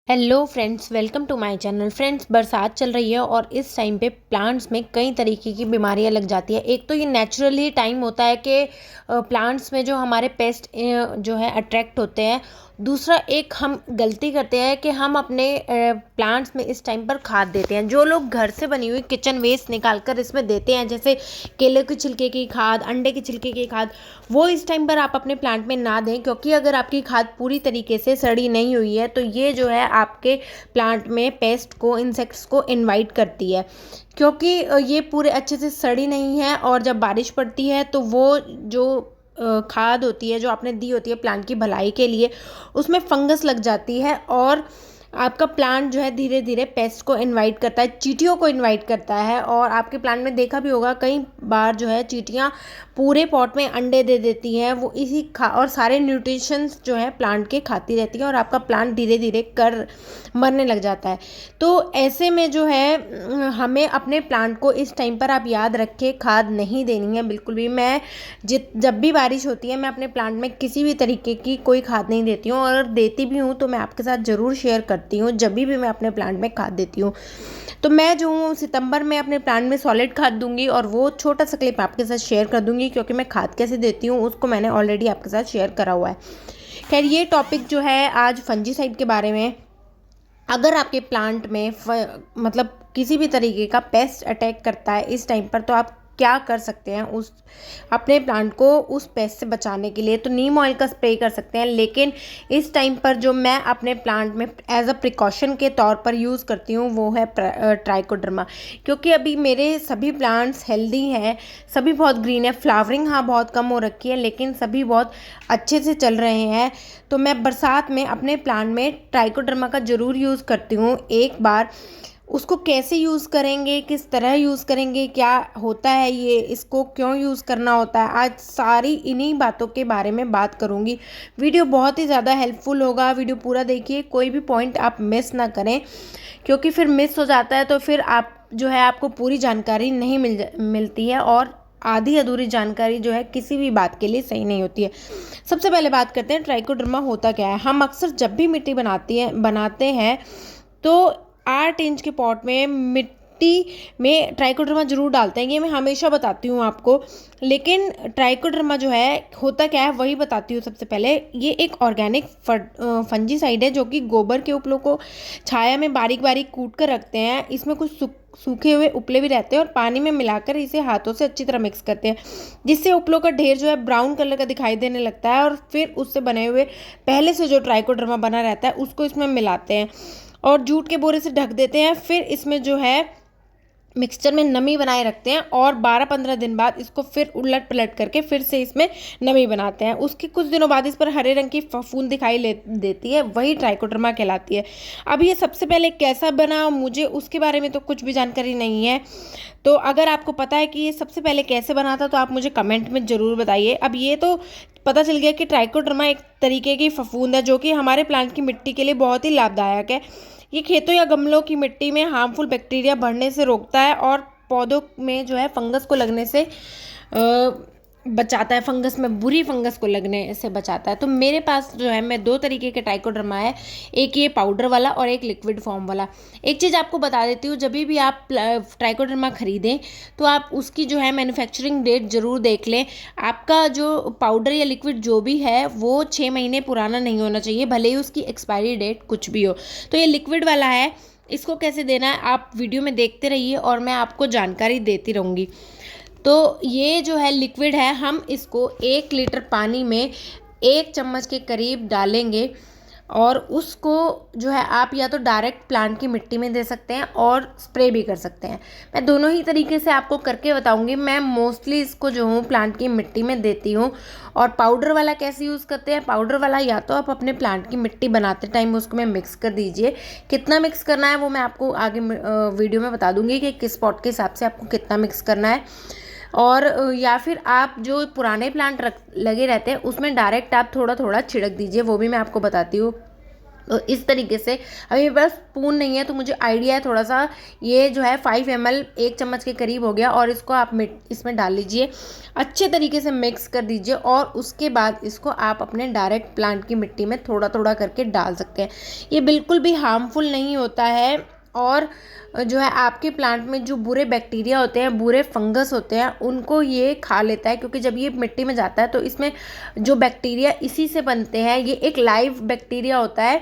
Hello friends, welcome to my channel. Friends, बरसात चल रही है और इस टाइम पे प्लांट्स में कई तरीके की बीमारियां लग जाती है। एक तो ये नेचुरली टाइम होता है कि प्लांट्स में जो हमारे पेस्ट जो है अट्रैक्ट होते हैं। दूसरा, एक हम गलती करते हैं कि हम अपने प्लांट्स में इस टाइम पर खाद देते हैं। जो लोग घर से बनी हुई किचन वेस्ट निकाल कर इसमें देते हैं, जैसे केले के छिलके की खाद, अंडे के छिलके की खाद, वो इस टाइम पर आप अपने प्लांट में ना दें, क्योंकि अगर आपकी खाद पूरी तरीके से सड़ी नहीं हुई है तो ये जो है आपके प्लांट में पेस्ट को, इंसेक्ट्स को इनवाइट करती है। क्योंकि ये पूरे अच्छे से सड़ी नहीं है और जब बारिश पड़ती है तो वो जो खाद होती है जो आपने दी होती है प्लांट की भलाई के लिए, उसमें फंगस लग जाती है और आपका प्लांट जो है धीरे धीरे पेस्ट को इनवाइट करता है, चींटियों को इनवाइट करता है। और आपके प्लांट में देखा भी होगा, कई बार जो है चींटियां पूरे पॉट में अंडे दे देती हैं, वो इसी खा और सारे न्यूट्रिशंस जो है प्लांट के खाती रहती हैं और आपका प्लांट धीरे धीरे कर मरने लग जाता है। तो ऐसे में जो है हमें अपने प्लांट को इस टाइम पर आप याद रखें, खाद नहीं देनी है बिल्कुल भी। मैं जब भी बारिश होती है मैं अपने प्लांट में किसी भी तरीके की कोई खाद नहीं देती हूँ, और देती भी हूँ तो मैं आपके साथ ज़रूर शेयर करती हूँ जब भी मैं अपने प्लांट में खाद देती हूँ। तो मैं जो हूँ सितंबर में अपने प्लांट में सॉलिड खाद दूंगी और वो छोटा सा क्लिप आपके साथ शेयर कर दूंगी, क्योंकि मैं खाद कैसे देती हूँ उसको मैंने ऑलरेडी आपके साथ शेयर करा हुआ है। खैर, ये टॉपिक जो है आज फंजीसाइड के बारे में। अगर आपके प्लांट में मतलब किसी भी तरीके का पेस्ट अटैक करता है इस टाइम पर, तो आप क्या कर सकते हैं उस अपने प्लांट को उस पेस्ट से बचाने के लिए? तो नीम ऑयल का स्प्रे कर सकते हैं, लेकिन इस टाइम पर जो मैं अपने प्लांट में एज अ प्रिकॉशन के तौर पर यूज़ करती हूँ वो है ट्राइकोडर्मा। क्योंकि अभी मेरे सभी प्लांट्स हेल्दी हैं, सभी बहुत ग्रीन है, फ्लावरिंग हाँ बहुत कम हो रखी है लेकिन सभी बहुत अच्छे से चल रहे हैं। तो मैं बरसात में अपने प्लांट में ट्राइकोडर्मा का ज़रूर यूज़ करती हूँ एक बार। उसको कैसे यूज़ करेंगे, किस तरह यूज़ करेंगे, क्या होता है ये, इसको क्यों यूज़ करना होता है, आज सारी इन्हीं बातों के बारे में बात करूँगी। वीडियो बहुत ही ज़्यादा हेल्पफुल होगा, वीडियो पूरा देखिए, कोई भी पॉइंट आप मिस ना करें, क्योंकि फिर मिस हो जाता है तो फिर आप जो है आपको पूरी जानकारी नहीं मिलती है, और आधी अधूरी जानकारी जो है किसी भी बात के लिए सही नहीं होती है। सबसे पहले बात करते हैं ट्राइकोडर्मा होता क्या है। हम अक्सर जब भी मिट्टी बनाते हैं तो 8 इंच के पॉट में मिट्टी में ट्राइकोडर्मा जरूर डालते हैं, ये मैं हमेशा बताती हूँ आपको। लेकिन ट्राइकोडर्मा जो है होता क्या है वही बताती हूँ। सबसे पहले, ये एक ऑर्गेनिक फंजीसाइड है जो कि गोबर के उपलों को छाया में बारीक बारीक कूट कर रखते हैं। इसमें कुछ सूखे हुए उपले भी रहते हैं और पानी में मिलाकर इसे हाथों से अच्छी तरह मिक्स करते हैं, जिससे उपलों का ढेर जो है ब्राउन कलर का दिखाई देने लगता है। और फिर उससे बने हुए पहले से जो ट्राइकोडर्मा बना रहता है उसको इसमें मिलाते हैं और जूट के बोरे से ढक देते हैं। फिर इसमें जो है मिक्सचर में नमी बनाए रखते हैं और 12-15 दिन बाद इसको फिर उलट पलट करके फिर से इसमें नमी बनाते हैं। उसके कुछ दिनों बाद इस पर हरे रंग की फफूंद दिखाई देती है, वही ट्राइकोडर्मा कहलाती है। अब ये सबसे पहले कैसा बना, मुझे उसके बारे में तो कुछ भी जानकारी नहीं है। तो अगर आपको पता है कि ये सबसे पहले कैसे बना था तो आप मुझे कमेंट में ज़रूर बताइए। अब ये तो पता चल गया कि ट्राइकोडर्मा एक तरीके की फफूंद है जो कि हमारे प्लांट की मिट्टी के लिए बहुत ही लाभदायक है। ये खेतों या गमलों की मिट्टी में हार्मफुल बैक्टीरिया बढ़ने से रोकता है और पौधों में जो है फंगस को लगने से बचाता है, फंगस में बुरी फंगस को लगने से बचाता है। तो मेरे पास जो है मैं 2 तरीके के ट्राइकोडर्मा है, एक ये पाउडर वाला और एक लिक्विड फॉर्म वाला। एक चीज़ आपको बता देती हूँ, जब भी आप ट्राइकोडर्मा खरीदें तो आप उसकी जो है मैन्युफैक्चरिंग डेट ज़रूर देख लें। आपका जो पाउडर या लिक्विड जो भी है वो 6 महीने पुराना नहीं होना चाहिए, भले ही उसकी एक्सपायरी डेट कुछ भी हो। तो ये लिक्विड वाला है, इसको कैसे देना है आप वीडियो में देखते रहिए और मैं आपको जानकारी देती रहूँगी। तो ये जो है लिक्विड है, हम इसको 1 लीटर पानी में 1 चम्मच के करीब डालेंगे और उसको जो है आप या तो डायरेक्ट प्लांट की मिट्टी में दे सकते हैं और स्प्रे भी कर सकते हैं। मैं दोनों ही तरीके से आपको करके बताऊंगी। मैं मोस्टली इसको जो हूँ प्लांट की मिट्टी में देती हूँ। और पाउडर वाला कैसे यूज़ करते हैं, पाउडर वाला या तो आप अपने प्लांट की मिट्टी बनाते टाइम उसको में मिक्स कर दीजिए। कितना मिक्स करना है वो मैं आपको आगे वीडियो में बता दूंगी कि किस पॉट के हिसाब से आपको कितना मिक्स करना है। और या फिर आप जो पुराने प्लांट लगे रहते हैं उसमें डायरेक्ट आप थोड़ा थोड़ा छिड़क दीजिए, वो भी मैं आपको बताती हूँ। तो इस तरीके से अभी मेरे पास स्पून नहीं है तो मुझे आइडिया है थोड़ा सा, ये जो है 5 ml 1 चम्मच के करीब हो गया, और इसको आप इसमें डाल लीजिए, अच्छे तरीके से मिक्स कर दीजिए, और उसके बाद इसको आप अपने डायरेक्ट प्लांट की मिट्टी में थोड़ा थोड़ा करके डाल सकते हैं। ये बिल्कुल भी हार्मफुल नहीं होता है, और जो है आपके प्लांट में जो बुरे बैक्टीरिया होते हैं, बुरे फंगस होते हैं, उनको ये खा लेता है, क्योंकि जब ये मिट्टी में जाता है तो इसमें जो बैक्टीरिया इसी से बनते हैं, ये एक लाइव बैक्टीरिया होता है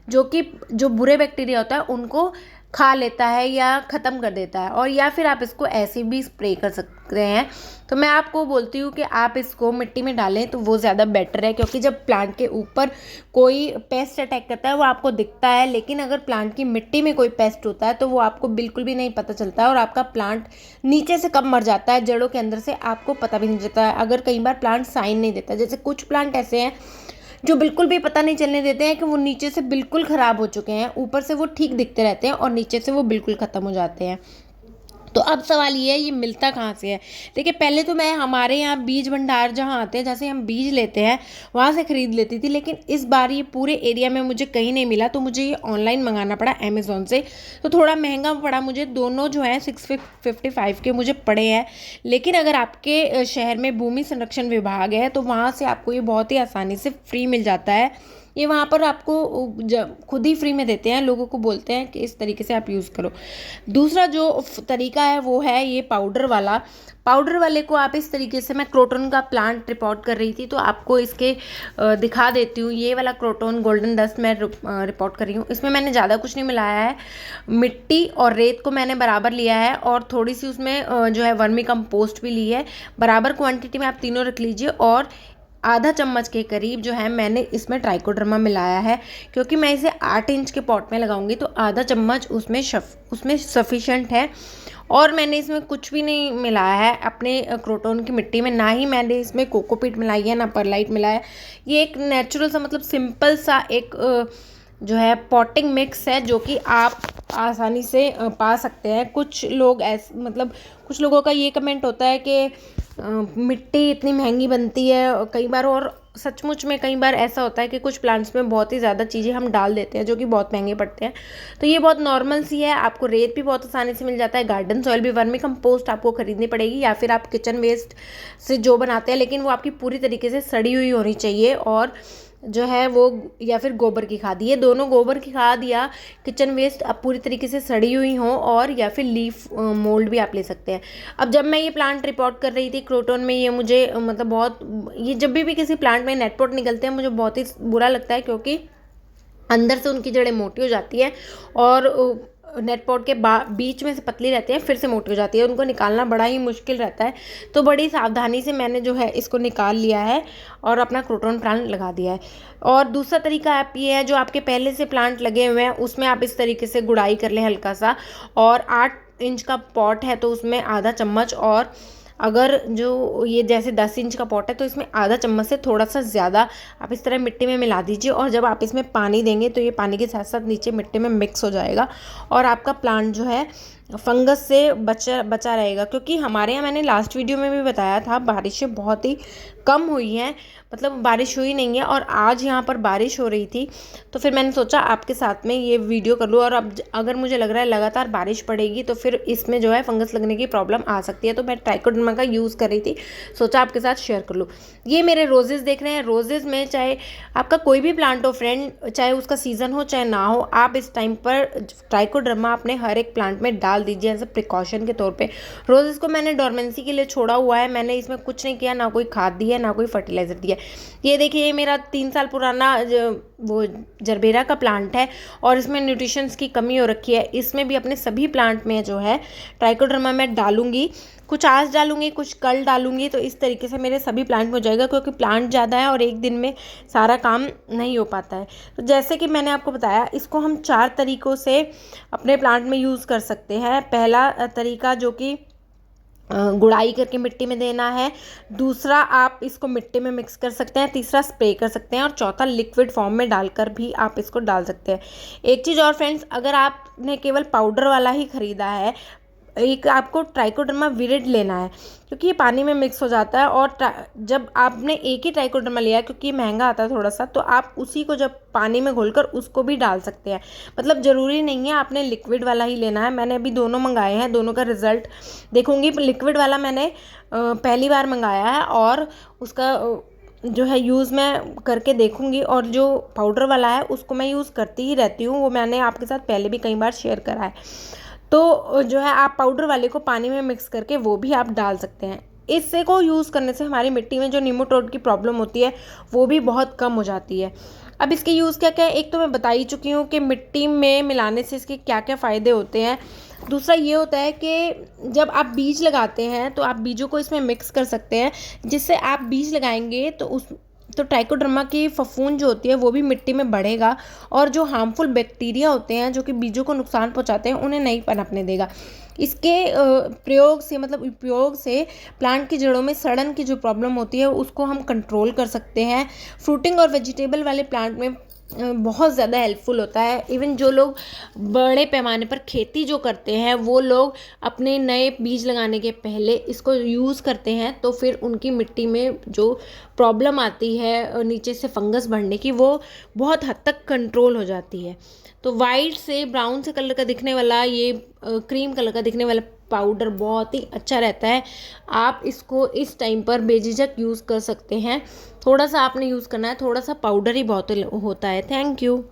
जो कि जो बुरे बैक्टीरिया होता है उनको खा लेता है या ख़त्म कर देता है, और या फिर आप इसको ऐसे भी स्प्रे कर सकते हैं। तो मैं आपको बोलती हूँ कि आप इसको मिट्टी में डालें तो वो ज़्यादा बेटर है, क्योंकि जब प्लांट के ऊपर कोई पेस्ट अटैक करता है वो आपको दिखता है, लेकिन अगर प्लांट की मिट्टी में कोई पेस्ट होता है तो वो आपको बिल्कुल भी नहीं पता चलता है, और आपका प्लांट नीचे से कब मर जाता है, जड़ों के अंदर से आपको पता भी नहीं चलता है, अगर कई बार प्लांट साइन नहीं देता। जैसे कुछ प्लांट ऐसे हैं जो बिल्कुल भी पता नहीं चलने देते हैं कि वो नीचे से बिल्कुल ख़राब हो चुके हैं, ऊपर से वो ठीक दिखते रहते हैं और नीचे से वो बिल्कुल ख़त्म हो जाते हैं। तो अब सवाल ये है, ये मिलता कहाँ से है? देखिए, पहले तो मैं हमारे यहाँ बीज भंडार जहाँ आते हैं, जैसे हम बीज लेते हैं वहाँ से ख़रीद लेती थी, लेकिन इस बार ये पूरे एरिया में मुझे कहीं नहीं मिला, तो मुझे ये ऑनलाइन मंगाना पड़ा अमेज़ोन से। तो थोड़ा महंगा पड़ा मुझे, दोनों जो हैं 655 के मुझे पड़े हैं। लेकिन अगर आपके शहर में भूमि संरक्षण विभाग है तो वहाँ से आपको ये बहुत ही आसानी से फ्री मिल जाता है। ये वहाँ पर आपको खुद ही फ्री में देते हैं, लोगों को बोलते हैं कि इस तरीके से आप यूज़ करो। दूसरा जो तरीका है वो है ये पाउडर वाला। पाउडर वाले को आप इस तरीके से, मैं क्रोटन का प्लांट रिपोर्ट कर रही थी तो आपको इसके दिखा देती हूँ। ये वाला क्रोटन गोल्डन डस्ट मैं रिपोर्ट कर रही हूँ। इसमें मैंने ज़्यादा कुछ नहीं मिलाया है, मिट्टी और रेत को मैंने बराबर लिया है, और थोड़ी सी उसमें जो है वर्मी कंपोस्ट भी ली है। बराबर क्वांटिटी में आप तीनों रख लीजिए, और आधा चम्मच के करीब जो है मैंने इसमें ट्राइकोडर्मा मिलाया है, क्योंकि मैं इसे 8 इंच के पॉट में लगाऊंगी तो आधा चम्मच उसमें सफिशेंट है। और मैंने इसमें कुछ भी नहीं मिलाया है अपने क्रोटोन की मिट्टी में, ना ही मैंने इसमें कोकोपीट मिलाई है, ना परलाइट मिलाया है। ये एक नेचुरल सा, मतलब सिंपल सा एक जो है पॉटिंग मिक्स है, जो कि आप आसानी से पा सकते हैं। कुछ लोग ऐसे, मतलब कुछ लोगों का ये कमेंट होता है कि मिट्टी इतनी महंगी बनती है कई बार, और सचमुच में कई बार ऐसा होता है कि कुछ प्लांट्स में बहुत ही ज़्यादा चीज़ें हम डाल देते हैं जो कि बहुत महंगे पड़ते हैं। तो ये बहुत नॉर्मल सी है, आपको रेत भी बहुत आसानी से मिल जाता है, गार्डन सॉइल भी, वर्मी कंपोस्ट आपको खरीदनी पड़ेगी, या फिर आप किचन वेस्ट से जो बनाते हैं, लेकिन वो आपकी पूरी तरीके से सड़ी हुई होनी चाहिए, और जो है वो, या फिर गोबर की खाद, ये दोनों, गोबर की खाद या किचन वेस्ट अब पूरी तरीके से सड़ी हुई हो, और या फिर लीफ मोल्ड भी आप ले सकते हैं। अब जब मैं ये प्लांट रिपोर्ट कर रही थी क्रोटन में, ये मुझे मतलब बहुत, ये जब भी किसी प्लांट में नेट पॉट निकलते हैं मुझे बहुत ही बुरा लगता है, क्योंकि अंदर से उनकी जड़ें मोटी हो जाती हैं और नेट पॉट के बीच में से पतली रहती है, फिर से मोटी हो जाती है, उनको निकालना बड़ा ही मुश्किल रहता है। तो बड़ी सावधानी से मैंने जो है इसको निकाल लिया है और अपना क्रोटन प्लांट लगा दिया है। और दूसरा तरीका आप ये है, जो आपके पहले से प्लांट लगे हुए हैं उसमें आप इस तरीके से गुड़ाई कर लें हल्का सा, और 8 इंच का पॉट है तो उसमें आधा चम्मच, और अगर जो ये जैसे 10 इंच का पॉट है तो इसमें आधा चम्मच से थोड़ा सा ज़्यादा आप इस तरह मिट्टी में मिला दीजिए, और जब आप इसमें पानी देंगे तो ये पानी के साथ साथ नीचे मिट्टी में मिक्स हो जाएगा, और आपका प्लांट जो है फंगस से बचा रहेगा। क्योंकि हमारे यहाँ, मैंने लास्ट वीडियो में भी बताया था, बारिशें बहुत ही कम हुई हैं, मतलब बारिश हुई नहीं है, और आज यहाँ पर बारिश हो रही थी, तो फिर मैंने सोचा आपके साथ में ये वीडियो कर लूँ। और अब अगर मुझे लग रहा है लगातार बारिश पड़ेगी तो फिर इसमें जो है फंगस लगने की प्रॉब्लम आ सकती है, तो मैं ट्राइकोडर्मा का यूज़ कर रही थी, सोचा आपके साथ शेयर कर लूँ। ये मेरे रोजेज़ देख रहे हैं, रोजेज़ में चाहे आपका कोई भी प्लांट हो फ्रेंड, चाहे उसका सीज़न हो चाहे ना हो, आप इस टाइम पर ट्राइकोडर्मा अपने हर एक प्लांट में डाल दीजिए एज अ प्रिकॉशन के तौर पे। रोजेज़ को मैंने डोरमेंसी के लिए छोड़ा हुआ है, मैंने इसमें कुछ नहीं किया, ना कोई खाद दी है, ना कोई फर्टिलाइज़र दिया। ये देखिए, ये मेरा 3 साल पुराना वो जरबेरा का प्लांट है, और इसमें न्यूट्रिशंस की कमी हो रखी है। इसमें भी अपने सभी प्लांट में जो है ट्राइकोडर्मा मैं डालूंगी, कुछ आज डालूंगी, कुछ कल डालूंगी, तो इस तरीके से मेरे सभी प्लांट में हो जाएगा, क्योंकि प्लांट ज़्यादा है और एक दिन में सारा काम नहीं हो पाता है। तो जैसे कि मैंने आपको बताया, इसको हम 4 तरीक़ों से अपने प्लांट में यूज़ कर सकते हैं। पहला तरीका जो कि गुड़ाई करके मिट्टी में देना है, दूसरा आप इसको मिट्टी में मिक्स कर सकते हैं, तीसरा स्प्रे कर सकते हैं, और चौथा लिक्विड फॉर्म में डालकर भी आप इसको डाल सकते हैं। एक चीज़ और फ्रेंड्स, अगर आपने केवल पाउडर वाला ही ख़रीदा है, एक आपको ट्राइकोडर्मा विरिड लेना है, क्योंकि ये पानी में मिक्स हो जाता है। और जब आपने एक ही ट्राइकोडर्मा लिया है, क्योंकि ये महंगा आता है थोड़ा सा, तो आप उसी को जब पानी में घोलकर उसको भी डाल सकते हैं। मतलब ज़रूरी नहीं है आपने लिक्विड वाला ही लेना है। मैंने अभी दोनों मंगाए हैं, दोनों का रिज़ल्ट देखूंगी। लिक्विड वाला मैंने पहली बार मंगाया है और उसका जो है यूज़ मैं करके देखूंगी, और जो पाउडर वाला है उसको मैं यूज़ करती ही रहती हूँ, वो मैंने आपके साथ पहले भी कई बार शेयर करा है। तो जो है आप पाउडर वाले को पानी में मिक्स करके वो भी आप डाल सकते हैं। इससे को यूज़ करने से हमारी मिट्टी में जो निमेटोड की प्रॉब्लम होती है वो भी बहुत कम हो जाती है। अब इसके यूज़ क्या क्या है, एक तो मैं बता ही चुकी हूँ कि मिट्टी में मिलाने से इसके क्या क्या फ़ायदे होते हैं। दूसरा ये होता है कि जब आप बीज लगाते हैं तो आप बीजों को इसमें मिक्स कर सकते हैं, जिससे आप बीज लगाएंगे तो ट्राइकोडर्मा की फफूंद जो होती है वो भी मिट्टी में बढ़ेगा, और जो हार्मफुल बैक्टीरिया होते हैं जो कि बीजों को नुकसान पहुंचाते हैं उन्हें नहीं पनपने देगा। इसके प्रयोग से, मतलब उपयोग से, प्लांट की जड़ों में सड़न की जो प्रॉब्लम होती है उसको हम कंट्रोल कर सकते हैं। फ्रूटिंग और वेजिटेबल वाले प्लांट में बहुत ज़्यादा हेल्पफुल होता है। इवन जो लोग बड़े पैमाने पर खेती जो करते हैं वो लोग अपने नए बीज लगाने के पहले इसको यूज़ करते हैं, तो फिर उनकी मिट्टी में जो प्रॉब्लम आती है नीचे से फंगस बढ़ने की, वो बहुत हद तक कंट्रोल हो जाती है। तो वाइट से ब्राउन से कलर का दिखने वाला ये क्रीम कलर का दिखने वाला पाउडर बहुत ही अच्छा रहता है। आप इसको इस टाइम पर बेझिझक यूज़ कर सकते हैं। थोड़ा सा आपने यूज़ करना है, थोड़ा सा पाउडर ही बहुत होता है। Thank you.